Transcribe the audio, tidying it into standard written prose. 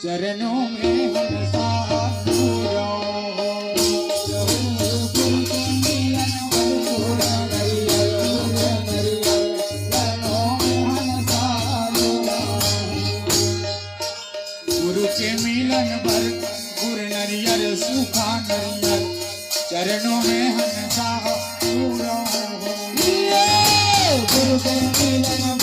चरणों में हंसा पूरा गुरु के मिलन भर गुरु नरियर सुखा नरियर चरणों में हंसा पूरा गुरु के मिलन